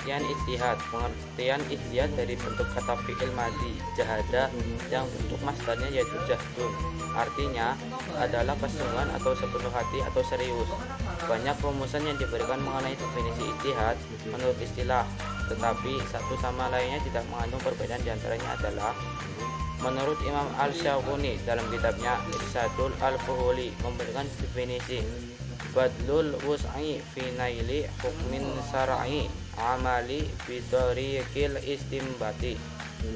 Pengertian ijtihad. Pengertian ijtihad dari bentuk kata fi'il madhi jahada yang bentuk masdarnya yaitu jahdun. Artinya adalah kesungguhan atau sepenuh hati atau serius. Banyak rumusan yang diberikan mengenai definisi ijtihad menurut istilah, tetapi satu sama lainnya tidak mengandung perbedaan. Diantaranya adalah menurut Imam Al-Syawuni dalam kitabnya Irsadul Al-Fuhuli memberikan definisi badlul wus'i fi naili hukmin syar'i amali bidariqil istimbati,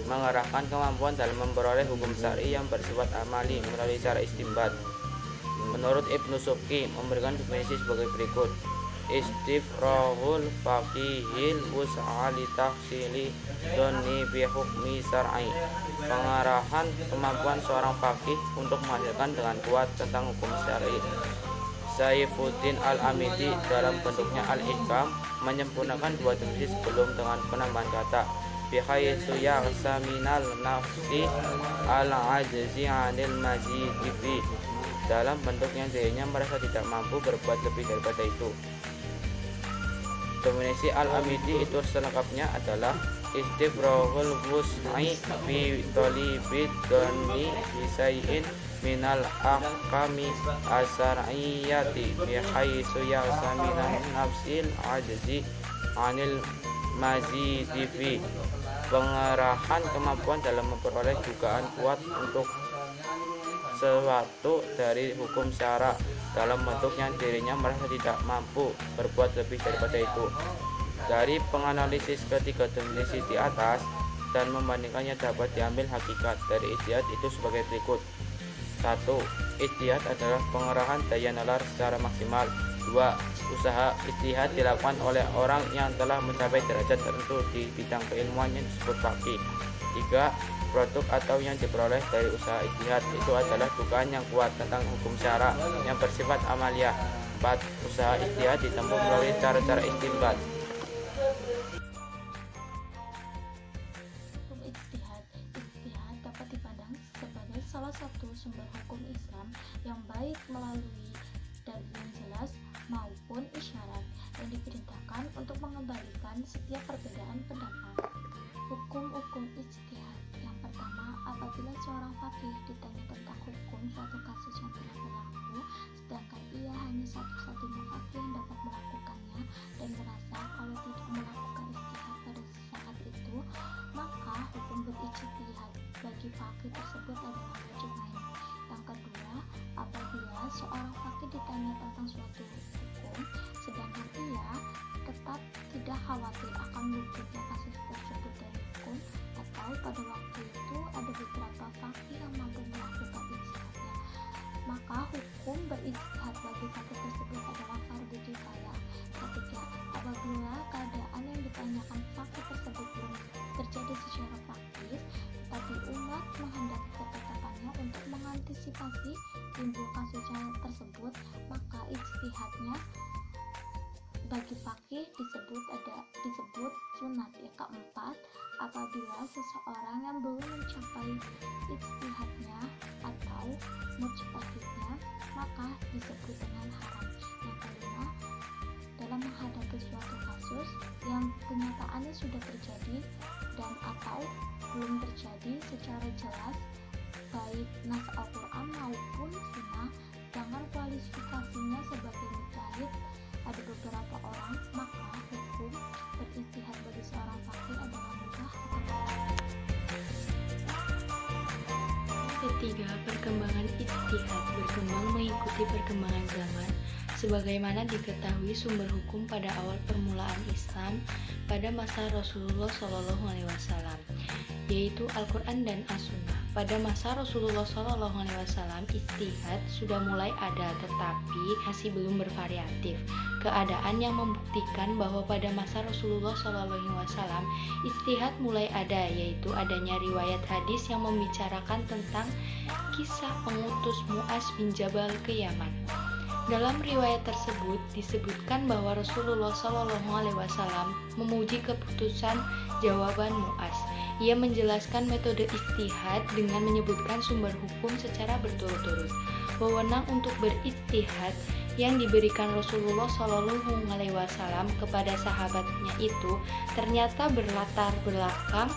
mengerahkan kemampuan dalam memperoleh hukum syar'i yang bersifat amali melalui cara istimbat. Menurut Ibnu Subki memberikan definisi sebagai berikut: istifrahul faqihil wus'a li tahsili dhanni bi hukmi syar'i, pengarahan kemampuan seorang faqih untuk menghasilkan dengan kuat tentang hukum syar'i. Saifuddin Al-Amidi dalam bentuknya Al-Ihkam menyempurnakan dua definisi sebelum dengan penambahan kata bihaitsu ya'sa minal nafsi al-ajzi 'anil mazidi fi, dalam bentuk yang dirinya merasa tidak mampu berbuat lebih daripada itu. Definisi Al-Amidi itu selengkapnya adalah istifrahul wus'i fi talibid dhanni bisai'in minal ahkami asar'iyati bihaitsu ya'sa minan nafsil ajzi 'anil mazidi fi, pengerahan kemampuan dalam memperoleh dugaan kuat untuk sesuatu dari hukum syara dalam bentuk yang dirinya merasa tidak mampu berbuat lebih daripada itu. Dari penganalisis ketiga definisi di atas dan membandingkannya dapat diambil hakikat dari ijtihad itu sebagai berikut. 1. Ijtihad adalah pengerahan daya nalar secara maksimal. 2. Usaha ijtihad dilakukan oleh orang yang telah mencapai derajat tertentu di bidang keilmuan yang disebut faqih. 3. Produk atau yang diperoleh dari usaha ijtihad itu adalah dugaan yang kuat tentang hukum syara yang bersifat amaliyah. 4. Usaha ijtihad ditempuh melalui cara-cara istimbat. Hukum ijtihad. Ijtihad dapat dipandang sebagai salah satu sumber hukum Islam yang baik melalui dalil yang jelas maupun isyarat yang diperintahkan untuk mengembalikan setiap perbedaan pendapat. Hukum-hukum ijtihad. Yang pertama, apabila seorang faqih ditanya tentang hukum suatu kasus yang telah berlaku, sedangkan ia hanya satu-satunya faqih yang dapat melakukannya dan merasa kalau tidak melakukan ijtihad pada saat itu, maka hukum berijtihad bagi faqih tersebut adalah wajib ain. Yang kedua, apabila seorang faqih ditanya tentang suatu hukum, sedangkan ia tetap tidak khawatir akan wujudnya kasus tersebut dari hukum, atau pada waktu itu ada beberapa faqih yang mampu melakukan ijtihadnya, maka hukum berijtihad bagi faqih tersebut adalah fardhu kifayah. Ketiga, apabila keadaan yang ditanyakan faqih tersebut belum terjadi secara praktis, tetapi umat menghendaki ketetapannya untuk mengantisipasi timbul kasusnya tersebut, maka ijtihadnya bagi faqih disebut sunat. Ya, keempat, apabila seseorang yang belum mencapai ijtihadnya atau mujtahidnya, maka disebut dengan haram. Yang kelima, dalam menghadapi suatu kasus yang kenyataannya sudah terjadi dan atau belum terjadi secara jelas baik nas Al-Quran maupun sunnah, dengan kualifikasinya sebagai mujtahid ada beberapa orang, maka hukum berijtihad bagi seorang faqih adalah mubah. Ketiga, perkembangan ijtihad berkembang mengikuti perkembangan zaman. Sebagaimana diketahui sumber hukum pada awal permulaan Islam pada masa Rasulullah SAW, yaitu Al-Quran dan As-Sunnah. Pada masa Rasulullah SAW, ijtihad sudah mulai ada, tetapi masih belum bervariatif. Keadaan yang membuktikan bahwa pada masa Rasulullah SAW, ijtihad mulai ada, yaitu adanya riwayat hadis yang membicarakan tentang kisah pengutus Mu'az bin Jabal ke Yaman. Dalam riwayat tersebut disebutkan bahwa Rasulullah SAW memuji keputusan jawaban Mu'az. Ia menjelaskan metode ijtihad dengan menyebutkan sumber hukum secara berturut-turut. Wewenang untuk berijtihad yang diberikan Rasulullah Shallallahu Alaihi Wasallam kepada sahabatnya itu ternyata berlatar belakang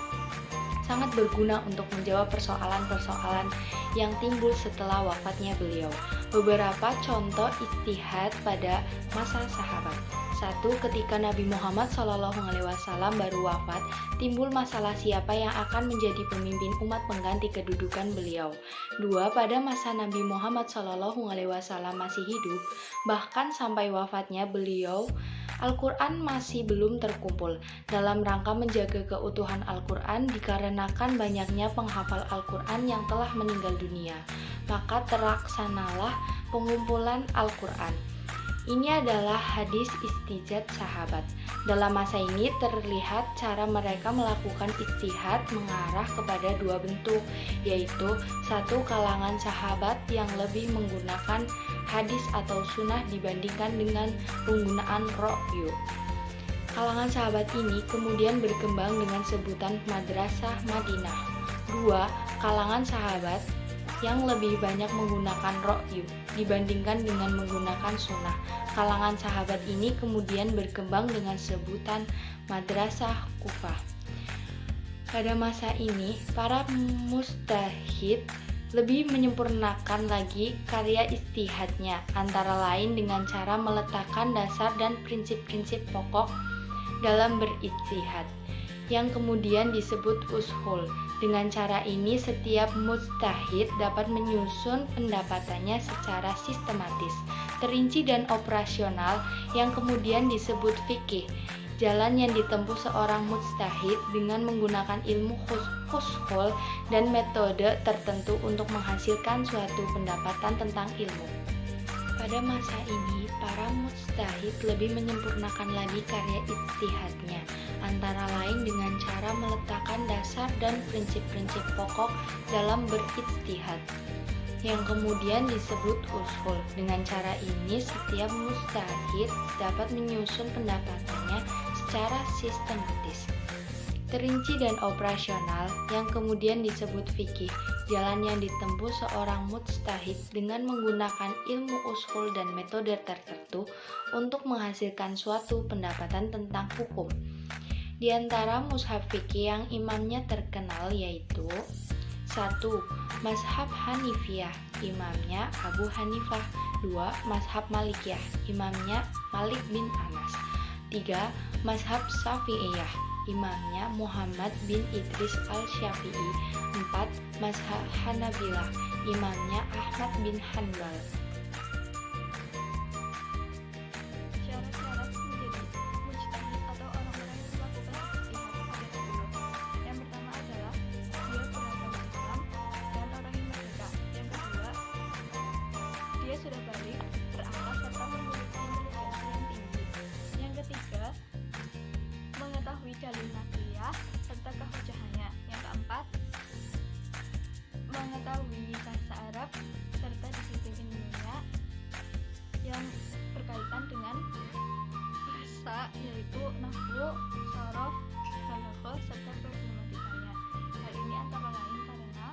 sangat berguna untuk menjawab persoalan-persoalan yang timbul setelah wafatnya beliau. Beberapa contoh ijtihad pada masa sahabat. 1. Ketika Nabi Muhammad SAW baru wafat, timbul masalah siapa yang akan menjadi pemimpin umat pengganti kedudukan beliau. 2. Pada masa Nabi Muhammad SAW masih hidup, bahkan sampai wafatnya beliau, Al-Quran masih belum terkumpul. Dalam rangka menjaga keutuhan Al-Quran dikarenakan banyaknya penghafal Al-Quran yang telah meninggal dunia, maka terlaksanalah pengumpulan Al-Quran. Ini adalah hadis istijad sahabat. Dalam masa ini terlihat cara mereka melakukan ijtihad mengarah kepada dua bentuk, yaitu 1. Kalangan sahabat yang lebih menggunakan hadis atau sunnah dibandingkan dengan penggunaan ra'yu. Kalangan sahabat ini kemudian berkembang dengan sebutan Madrasah Madinah. 2. Kalangan sahabat yang lebih banyak menggunakan ra'yu dibandingkan dengan menggunakan sunnah. Kalangan sahabat ini kemudian berkembang dengan sebutan Madrasah Kufah. Pada masa ini, para mujtahid lebih menyempurnakan lagi karya ijtihadnya, antara lain dengan cara meletakkan dasar dan prinsip-prinsip pokok dalam berijtihad, yang kemudian disebut ushul. Dengan cara ini, setiap mujtahid dapat menyusun pendapatannya secara sistematis, terinci dan operasional, yang kemudian disebut fikih. Jalan yang ditempuh seorang mujtahid dengan menggunakan ilmu ushul dan metode tertentu untuk menghasilkan suatu pendapatan tentang ilmu. Pada masa ini, para mujtahid lebih menyempurnakan lagi karya ijtihadnya, antara lain dengan cara meletakkan dasar dan prinsip-prinsip pokok dalam berijtihad, yang kemudian disebut ushul. Dengan cara ini, setiap mujtahid dapat menyusun pendapatannya secara sistematis, terinci dan operasional, yang kemudian disebut fikih. Jalan yang ditempuh seorang mujtahid dengan menggunakan ilmu ushul dan metode tertentu untuk menghasilkan suatu pendapatan tentang hukum. Di antara mazhab fikih yang imamnya terkenal yaitu 1. Mazhab Hanifiyah, imamnya Abu Hanifah. 2. Mazhab Malikiyah, imamnya Malik bin Anas. 3. Mazhab Syafi'iyah, imamnya Muhammad bin Idris al-Syafi'i. 4. Mazhab Hanabilah, imamnya Ahmad bin Hanbal. Syarat-syarat menjadi mujtahid atau orang-orang yang melakukan ijtihad ada 10. Yang pertama adalah dia beragama Islam dan orang yang merdeka. Yang kedua, dia sudah balik, berakal serta memiliki intelijensi yang tinggi. Yang ketiga, mengetahui dalil nakliyah serta kehujahannya. Yang keempat, mengetahui bahasa Arab serta disiplin ilmiah yang berkaitan dengan bahasa, yaitu nahwu, shorof, balaghah serta problematikanya. Hal ini antara lain karena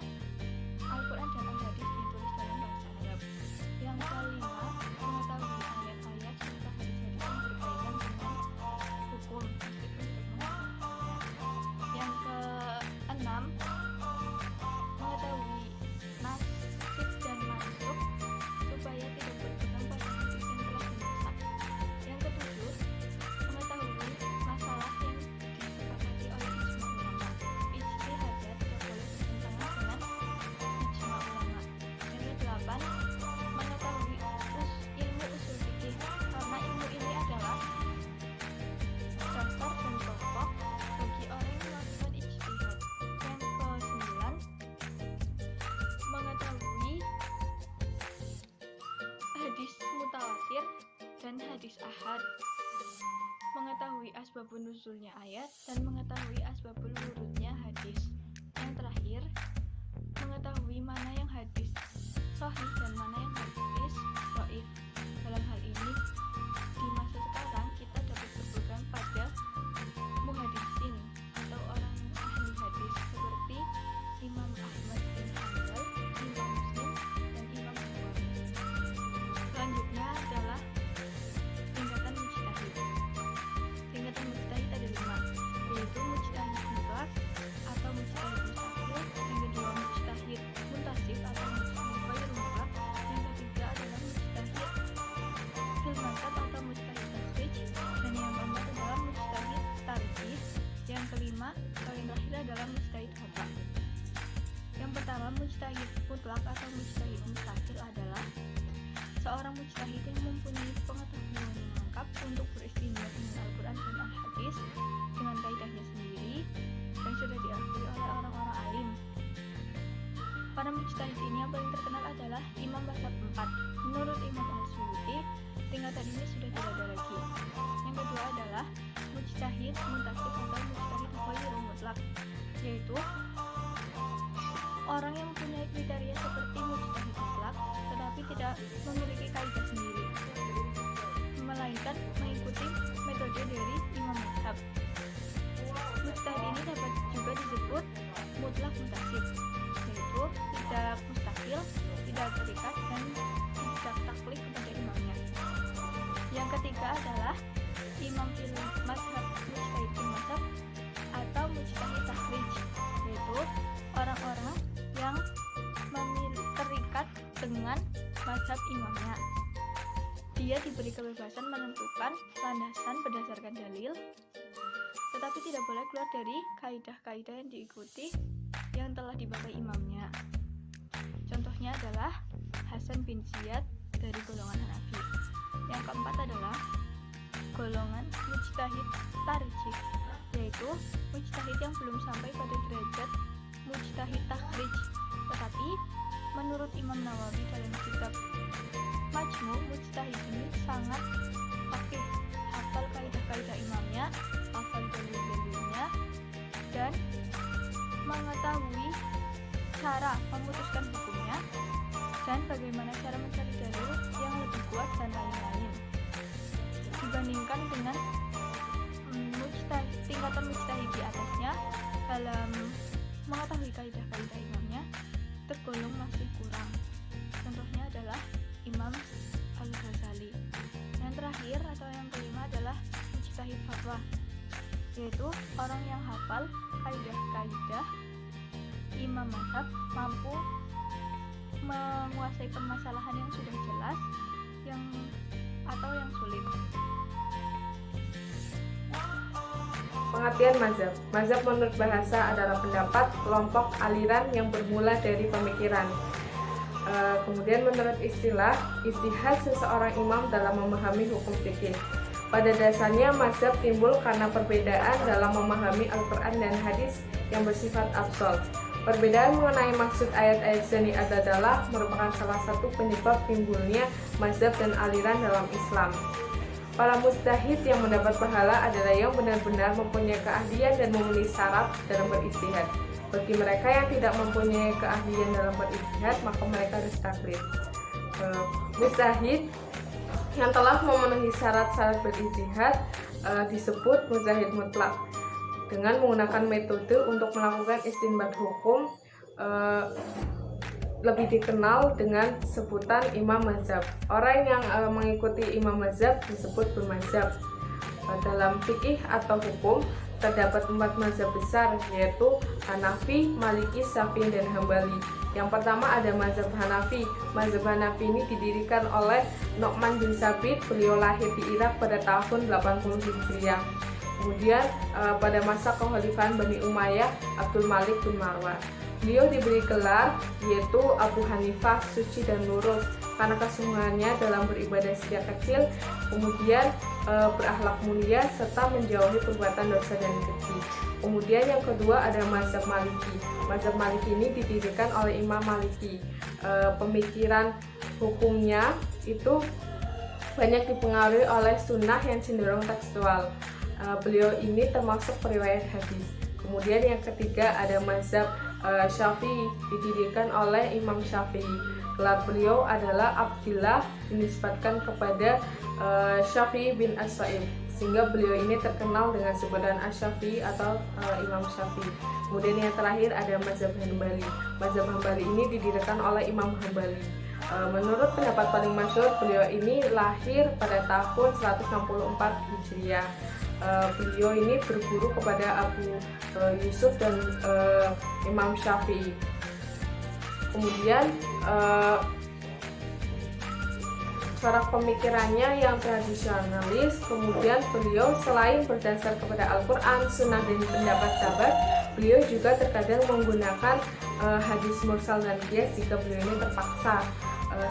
Al-Quran dan Al-Hadis ditulis dalam bahasa Arab. Yang kelima, mengetahui ayat-ayat serta hadis-hadis yang berkaitan dengan hukum meskipun bermanfaat. Yang keenam, mengetahui nasib dan mansukh supaya tidak berpegang pada hadis yang telah dimasak. Yang ketujuh, mengetahui masalah yang disepakati oleh ijma ulama. Ijtihadat tidak boleh bertentangan dengan ijma ulama. Yang kedelapan, mengetahui ilmu usul fikih, karena ilmu ini adalah dasar dan pokok bagi orang yang melakukan ijtihad. Yang kesembilan, mengetahui hadis mutawatir dan hadis ahad, mengetahui asbabun nuzulnya ayat dan mengetahui asbabul wurudnya hadis. Yang terakhir, mengetahui mana yang hadis sahih dan mana yang hadis dhaif. Dalam hal ini, di masa sekarang kita dapat berpegang pada muhadisin atau orang ahli hadis seperti Imam Ahmad bin Hanbal, Imam Muslim, dan Imam Bukhari. Selanjutnya adalah Para mujtahid ini yang paling terkenal adalah Imam Mazhab 4. Menurut Imam Al-Suyuti, tingkatan ini sudah tidak ada lagi. Yang kedua adalah mujtahid muntasib atau mujtahid ghairul mutlaq, yaitu orang yang mempunyai kriteria seperti mujtahid mutlak tetapi tidak memiliki kaidah sendiri, melainkan mengikuti metode dari imam mazhab. Mujtahid ini dapat juga disebut mutlak muntasib, yaitu tidak mustahil, tidak terikat, dan tidak taklid kepada imamnya. Yang ketiga adalah imam fil mazhab, mujtahid fil mazhab atau mujtahid takhrij, yaitu orang-orang yang terikat dengan mazhab imamnya. Dia diberi kebebasan menentukan landasan berdasarkan dalil, tetapi tidak boleh keluar dari kaidah-kaidah yang diikuti yang telah dipakai imamnya. Contohnya adalah Hasan bin Ziyad dari golongan Hanafi. Yang keempat adalah golongan mujtahid tarjih, yaitu mujtahid yang belum sampai pada derajat mujtahid takhrij, tetapi menurut Imam Nawawi dalam kitab Majmu', mujtahid ini sangat fakih, hafal kaidah-kaidah imamnya, hafal dalil-dalilnya, dan mengetahui cara memutuskan hukumnya dan bagaimana cara mencari dalil yang lebih kuat dan lain-lain dibandingkan dengan tingkatan mujtahid di atasnya. Dalam mengetahui kaidah-kaidah imamnya tergolong masih kurang. Contohnya adalah Imam Al-Ghazali. Yang terakhir atau yang kelima adalah mujtahid fatwa, yaitu orang yang hafal kaidah-kaidah imam mazhab, mampu menguasai permasalahan yang sudah jelas atau yang sulit. Pengertian mazhab. Mazhab menurut bahasa adalah pendapat, kelompok, aliran yang bermula dari pemikiran. Kemudian menurut istilah, ijtihad seseorang imam dalam memahami hukum fikih. Pada dasarnya mazhab timbul karena perbedaan dalam memahami Al-Quran dan hadis yang bersifat absolut. Perbedaan mengenai maksud ayat-ayat zani adalah merupakan salah satu penyebab timbulnya mazhab dan aliran dalam Islam. Para mujtahid yang mendapat pahala adalah yang benar-benar mempunyai keahlian dan memenuhi syarat dalam berijtihad. Bagi mereka yang tidak mempunyai keahlian dalam berijtihad, maka mereka harus taklid. Mujtahid yang telah memenuhi syarat-syarat berijtihad disebut mujtahid mutlak. Dengan menggunakan metode untuk melakukan istinbat hukum, lebih dikenal dengan sebutan imam mazhab. Orang yang mengikuti imam mazhab disebut bermazhab. Dalam fikih atau hukum terdapat 4 mazhab besar, yaitu Hanafi, Maliki, Syafi'i, dan Hambali. Yang pertama ada mazhab Hanafi. Mazhab Hanafi ini didirikan oleh Nu'man bin Sabit. Beliau lahir di Irak pada tahun 80 Hijriah. Kemudian pada masa kekhalifahan Bani Umayyah, Abdul Malik bin Marwan. Beliau diberi gelar yaitu Abu Hanifah, suci dan lurus karena kesungguhannya dalam beribadah sejak kecil, kemudian berakhlak mulia serta menjauhi perbuatan dosa dan keji. Kemudian yang kedua ada mazhab Maliki. Mazhab Maliki ini didirikan oleh Imam Maliki. Pemikiran hukumnya itu banyak dipengaruhi oleh sunnah yang cenderung tekstual. Beliau ini termasuk periwayat hadis. Kemudian yang ketiga ada mazhab Syafi'i, didirikan oleh Imam Syafi'i. Gelar beliau adalah Abdillah, dinisbatkan kepada Syafi'i bin As-Sa'ib, sehingga beliau ini terkenal dengan sebutan Asy-Syafi'i atau Imam Syafi'i. Kemudian yang terakhir ada mazhab Hambali. Mazhab Hambali ini didirikan oleh Imam Hambali. Menurut pendapat paling masyhur, beliau ini lahir pada tahun 164 Hijriah. Beliau ini berguru kepada Abu Yusuf dan Imam Syafi'i. Kemudian cara pemikirannya yang tradisionalis. Kemudian beliau selain berdasar kepada Al-Quran, Sunnah, dan pendapat sahabat, beliau juga terkadang menggunakan hadis mursal dan qiyas jika beliau ini terpaksa.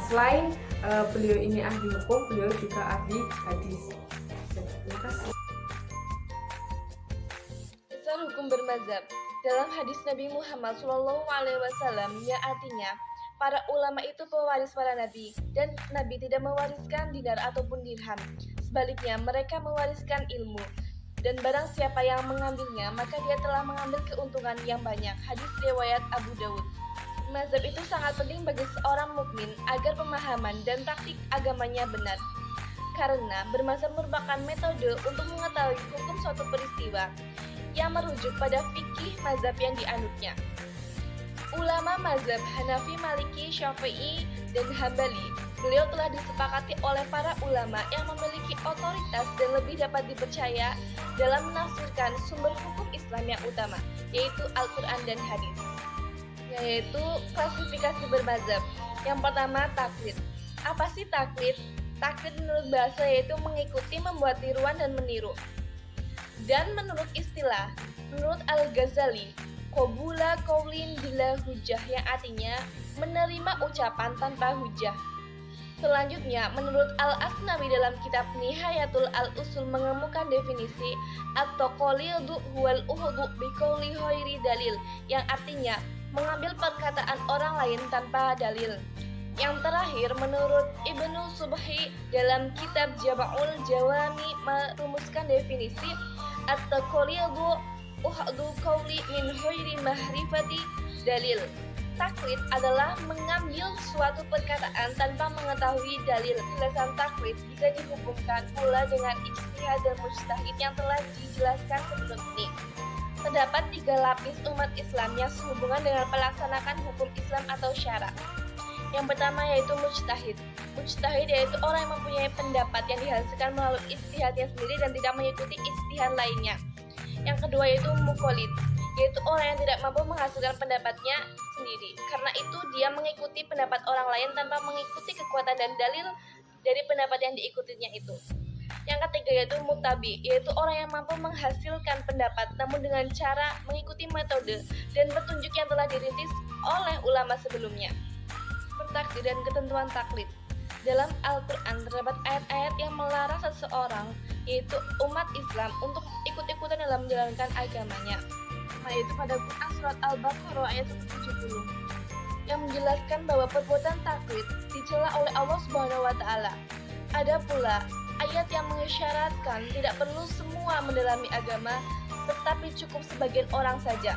Selain beliau ini ahli hukum, beliau juga ahli hadis. Terima kasih. Dasar hukum bermazhab. dalam hadis Nabi Muhammad SAW yang artinya para ulama itu pewaris para nabi dan nabi tidak mewariskan dinar ataupun dirham. Sebaliknya mereka mewariskan ilmu. Dan barang siapa yang mengambilnya, maka dia telah mengambil keuntungan yang banyak. Hadis riwayat Abu Daud. Mazhab itu sangat penting bagi seorang mukmin agar pemahaman dan praktik agamanya benar. Karena bermazhab merupakan metode untuk mengetahui hukum suatu peristiwa yang merujuk pada fikih mazhab yang dianutnya. Ulama mazhab Hanafi, Maliki, Syafi'i, dan Hambali, beliau telah disepakati oleh para ulama yang memiliki otoritas dan lebih dapat dipercaya dalam menafsirkan sumber hukum Islam yang utama, yaitu Al-Quran dan Hadis. Yaitu klasifikasi bermazhab. Yang pertama, taklid. Apa sih taklid? Taklid menurut bahasa yaitu mengikuti, membuat tiruan, dan meniru. Dan menurut istilah, menurut Al-Ghazali, qabula qaulin bila hujjah, yang artinya menerima ucapan tanpa hujjah. Selanjutnya, menurut Al-Asnawi dalam kitab Nihayatul Al-Usul mengemukakan definisi at-taqlidu huwal uhudu bi qauli ghairi dalil, yang artinya mengambil perkataan orang lain tanpa dalil. Yang terakhir, menurut Ibnu Subhi dalam kitab Jama'ul Jawami merumuskan definisi at-taqlidu uhdu qauli min ghairi mahrifati dalil. Taklid adalah mengambil suatu perkataan tanpa mengetahui dalil. Penjelasan taklid bisa dihubungkan pula dengan ijtihad dan mujtahid yang telah dijelaskan sebelum ini. Terdapat 3 lapis umat Islam yang sehubungan dengan pelaksanaan hukum Islam atau syara. Yang pertama yaitu mujtahid. Mujtahid yaitu orang yang mempunyai pendapat yang dihasilkan melalui ijtihadnya sendiri dan tidak mengikuti ijtihad lainnya. Yang kedua yaitu muqallid, yaitu orang yang tidak mampu menghasilkan pendapatnya sendiri. Karena itu dia mengikuti pendapat orang lain tanpa mengikuti kekuatan dan dalil dari pendapat yang diikutinya itu. Yang ketiga yaitu muttabi, yaitu orang yang mampu menghasilkan pendapat namun dengan cara mengikuti metode dan petunjuk yang telah dirintis oleh ulama sebelumnya. Bertaklid dan ketentuan taklid. Dalam Al-Quran terdapat ayat-ayat yang melarang seseorang, yaitu umat Islam, untuk ikut-ikutan dalam menjalankan agamanya, yaitu pada Quran surat Al-Baqarah ayat 170 yang menjelaskan bahwa perbuatan taklid dicela oleh Allah Subhanahu wa taala. Ada pula ayat yang mengisyaratkan tidak perlu semua mendalami agama, tetapi cukup sebagian orang saja.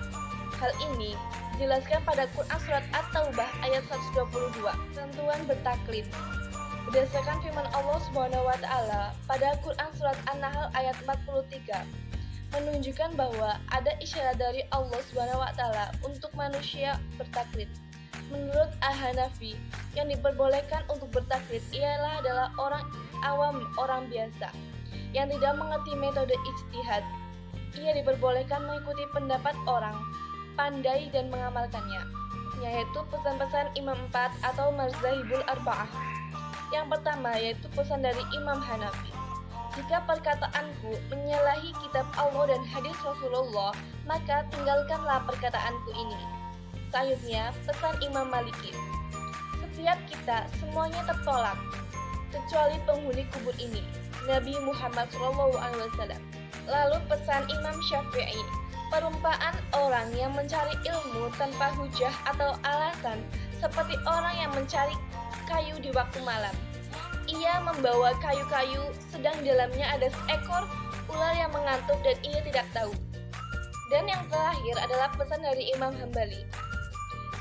Hal ini dijelaskan pada Quran surat At-Taubah ayat 122. Ketentuan bertaklid berdasarkan firman Allah Subhanahu wa taala pada Quran surat An-Nahl ayat 43 menunjukkan bahwa ada isyarat dari Allah Subhanahu wa taala untuk manusia bertaklid. Menurut Al-Hanafi, yang diperbolehkan untuk bertaklid adalah orang awam, orang biasa yang tidak mengerti metode ijtihad. Ia diperbolehkan mengikuti pendapat orang pandai dan mengamalkannya, yaitu pesan-pesan Imam 4 atau Mazahibul Arba'ah. Yang pertama yaitu pesan dari Imam Hanafi. Jika perkataanku menyalahi kitab Allah dan hadis Rasulullah, maka tinggalkanlah perkataanku ini. Selanjutnya, pesan Imam Maliki. Setiap kita semuanya tertolak, kecuali penghuni kubur ini, Nabi Muhammad SAW. Lalu pesan Imam Syafi'i. Perumpamaan orang yang mencari ilmu tanpa hujah atau alasan seperti orang yang mencari kayu di waktu malam. Ia membawa kayu-kayu, sedang di dalamnya ada seekor ular yang mengantuk dan ia tidak tahu. Dan yang terakhir adalah pesan dari Imam Hambali.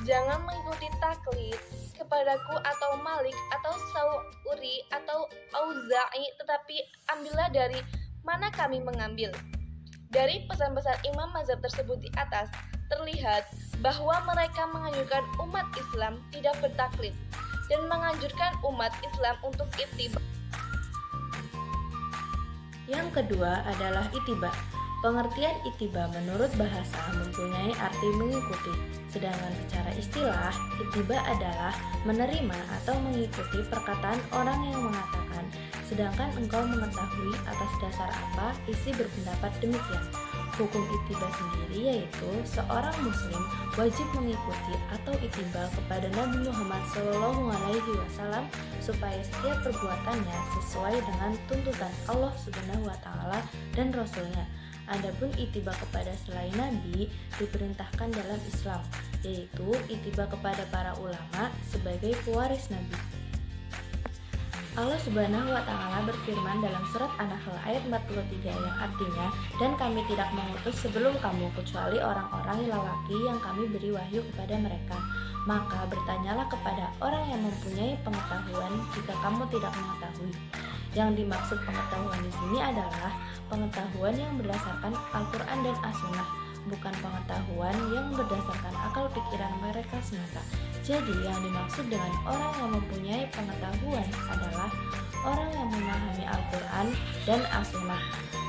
Jangan mengikuti taklid kepadaku atau Malik atau Sauri atau Auza'i, tetapi ambillah dari mana kami mengambil. Dari pesan-pesan imam mazhab tersebut di atas, terlihat bahwa mereka menganjurkan umat Islam tidak bertaklid dan menganjurkan umat Islam untuk ittiba. Yang kedua adalah ittiba. Pengertian ittiba menurut bahasa mempunyai arti mengikuti, sedangkan secara istilah, ittiba adalah menerima atau mengikuti perkataan orang yang mengatakan, sedangkan engkau mengetahui atas dasar apa isi berpendapat demikian. Hukum ittiba sendiri yaitu seorang muslim wajib mengikuti atau ittiba kepada Nabi Muhammad SAW supaya setiap perbuatannya sesuai dengan tuntutan Allah Subhanahu wa taala dan Rasulnya. Adapun ittiba kepada selain Nabi diperintahkan dalam Islam, yaitu ittiba kepada para ulama sebagai pewaris Nabi. Allah Subhanahu wa Ta'ala berfirman dalam surat An-Nahl ayat 43 yang artinya, "Dan kami tidak mengutus sebelum kamu kecuali orang-orang lelaki yang kami beri wahyu kepada mereka. Maka bertanyalah kepada orang yang mempunyai pengetahuan jika kamu tidak mengetahui." Yang dimaksud pengetahuan di sini adalah pengetahuan yang berdasarkan Al-Quran dan As-Sunnah, bukan pengetahuan yang berdasarkan akal pikiran mereka semata. Jadi yang dimaksud dengan orang yang mempunyai pengetahuan adalah orang yang memahami Al-Quran dan As-Sunnah.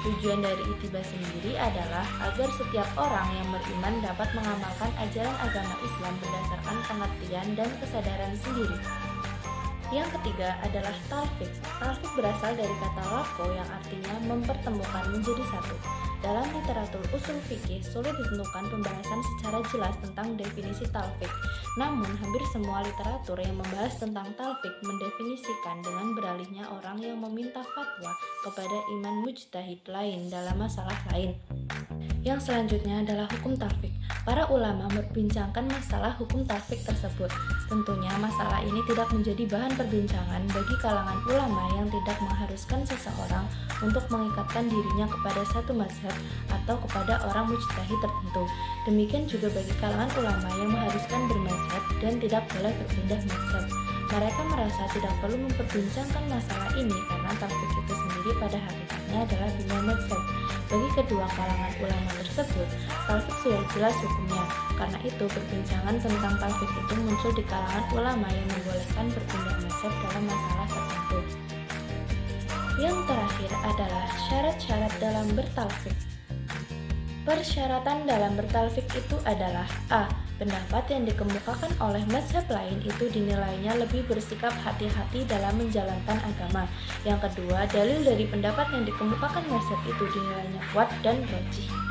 Tujuan dari ittiba sendiri adalah agar setiap orang yang beriman dapat mengamalkan ajaran agama Islam berdasarkan pengertian dan kesadaran sendiri. Yang ketiga adalah talfiq. Talfiq berasal dari kata lako yang artinya mempertemukan menjadi satu. Dalam literatur usul fikih sulit ditemukan pembahasan secara jelas tentang definisi talfiq. Namun hampir semua literatur yang membahas tentang talfiq mendefinisikan dengan beralihnya orang yang meminta fatwa kepada imam mujtahid lain dalam masalah lain. Yang selanjutnya adalah hukum talfiq. Para ulama memperbincangkan masalah hukum talfiq tersebut. Tentunya masalah ini tidak menjadi bahan perbincangan bagi kalangan ulama yang tidak mengharuskan seseorang untuk mengikatkan dirinya kepada satu mazhab atau kepada orang mujtahid tertentu. Demikian juga bagi kalangan ulama yang mengharuskan bermazhab dan tidak boleh berpindah mazhab. Mereka merasa tidak perlu memperbincangkan masalah ini karena talfiq itu sendiri pada hakikatnya adalah bina mazhab. Bagi kedua kalangan ulama tersebut, talfiq sudah jelas hukumnya. Karena itu, perbincangan tentang talfiq itu muncul di kalangan ulama yang membolehkan berpindah mazhab dalam masalah tertentu. Yang terakhir adalah syarat-syarat dalam bertalfiq. Persyaratan dalam bertalfiq itu adalah A. Pendapat yang dikemukakan oleh mazhab lain itu dinilainya lebih bersikap hati-hati dalam menjalankan agama. Yang kedua, dalil dari pendapat yang dikemukakan mazhab itu dinilainya kuat dan rajih.